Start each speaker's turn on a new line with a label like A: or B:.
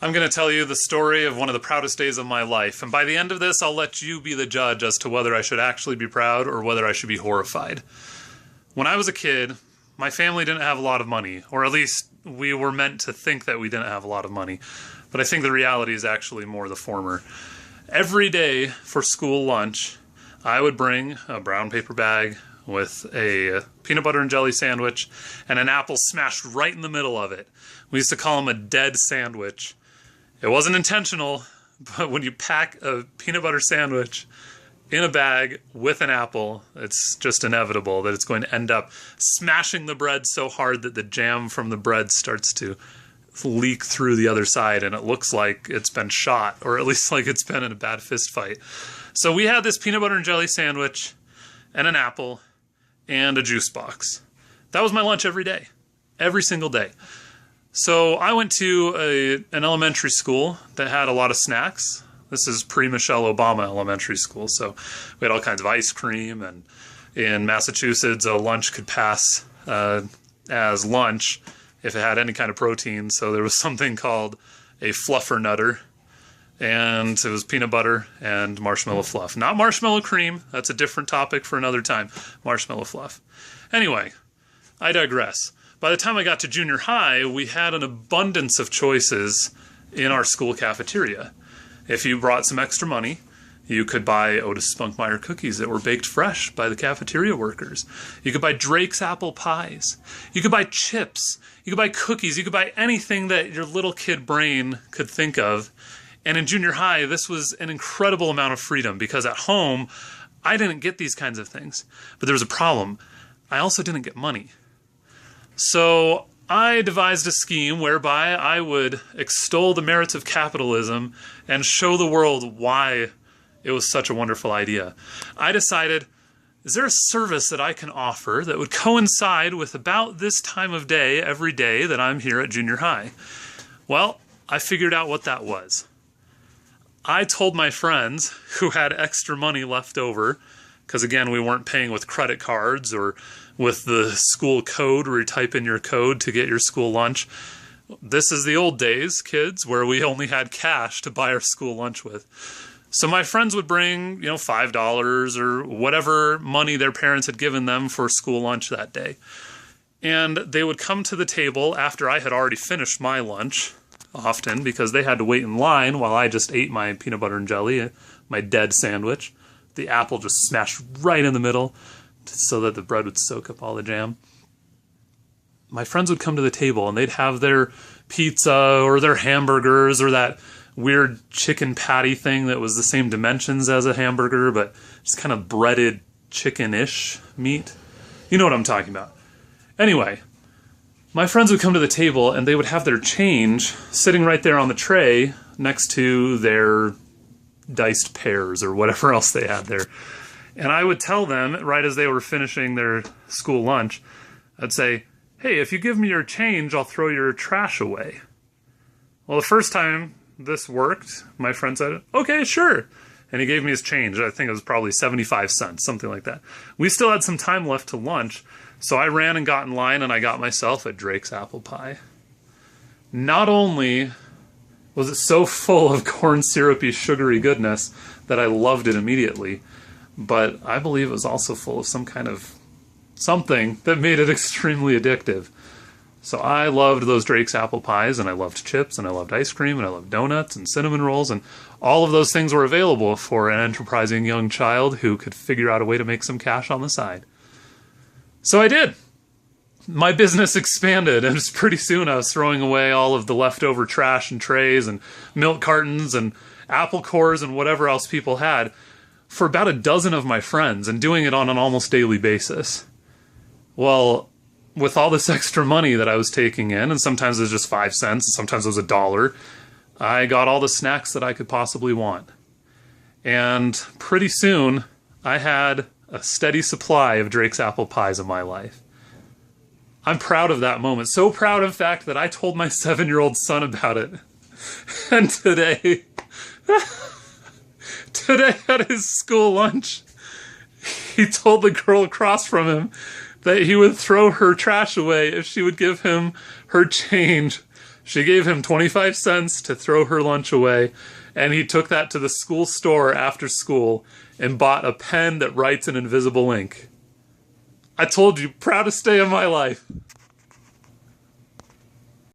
A: I'm going to tell you the story of one of the proudest days of my life, and by the end of this, I'll let you be the judge as to whether I should actually be proud or whether I should be horrified. When I was a kid, my family didn't have a lot of money, or at least we were meant to think that we didn't have a lot of money, but I think the reality is actually more the former. Every day for school lunch, I would bring a brown paper bag with a peanut butter and jelly sandwich and an apple smashed right in the middle of it. We used to call them a dead sandwich. It wasn't intentional, but when you pack a peanut butter sandwich in a bag with an apple, it's just inevitable that it's going to end up smashing the bread so hard that the jam from the bread starts to leak through the other side and it looks like it's been shot, or at least like it's been in a bad fist fight. So we had this peanut butter and jelly sandwich and an apple and a juice box. That was my lunch every day, every single day. So I went to an elementary school that had a lot of snacks. This is pre-Michelle Obama elementary school, so we had all kinds of ice cream, and in Massachusetts, a lunch could pass as lunch if it had any kind of protein, so there was something called a fluffernutter, and it was peanut butter and marshmallow fluff. Not marshmallow cream, that's a different topic for another time, marshmallow fluff. Anyway, I digress. By the time I got to junior high, we had an abundance of choices in our school cafeteria. If you brought some extra money, you could buy Otis Spunkmeyer cookies that were baked fresh by the cafeteria workers. You could buy Drake's apple pies. You could buy chips. You could buy cookies. You could buy anything that your little kid brain could think of. And in junior high, this was an incredible amount of freedom because at home, I didn't get these kinds of things. But there was a problem. I also didn't get money. So I devised a scheme whereby I would extol the merits of capitalism and show the world why it was such a wonderful idea. I decided, is there a service that I can offer that would coincide with about this time of day every day that I'm here at junior high? Well, I figured out what that was. I told my friends who had extra money left over, because again, we weren't paying with credit cards or with the school code where you type in your code to get your school lunch. This is the old days, kids, where we only had cash to buy our school lunch with. So my friends would bring, $5 or whatever money their parents had given them for school lunch that day. And they would come to the table after I had already finished my lunch, often, because they had to wait in line while I just ate my peanut butter and jelly, my dead sandwich. The apple just smashed right in the middle so that the bread would soak up all the jam. My friends would come to the table and they'd have their pizza or their hamburgers or that weird chicken patty thing that was the same dimensions as a hamburger, but just kind of breaded chicken-ish meat. You know what I'm talking about. Anyway, my friends would come to the table and they would have their change sitting right there on the tray next to their diced pears or whatever else they had there. And I would tell them, right as they were finishing their school lunch, I'd say, hey, if you give me your change, I'll throw your trash away. Well, the first time this worked, my friend said, okay, sure. And he gave me his change. I think it was probably 75 cents, something like that. We still had some time left to lunch, so I ran and got in line and I got myself a Drake's apple pie. Not only was it so full of corn syrupy, sugary goodness that I loved it immediately, but I believe it was also full of some kind of something that made it extremely addictive. So I loved those Drake's apple pies, and I loved chips, and I loved ice cream, and I loved donuts and cinnamon rolls, and all of those things were available for an enterprising young child who could figure out a way to make some cash on the side. So I did. My business expanded, and pretty soon I was throwing away all of the leftover trash and trays and milk cartons and apple cores and whatever else people had for about a dozen of my friends, and doing it on an almost daily basis. Well, with all this extra money that I was taking in, and sometimes it was just 5 cents, and sometimes it was $1, I got all the snacks that I could possibly want. And pretty soon, I had a steady supply of Drake's apple pies in my life. I'm proud of that moment. So proud, in fact, that I told my 7-year-old son about it. And today at his school lunch, he told the girl across from him that he would throw her trash away if she would give him her change She gave him 25 cents to throw her lunch away, and he took that to the school store after school and bought a pen that writes in invisible ink. I told you, proudest day of my life.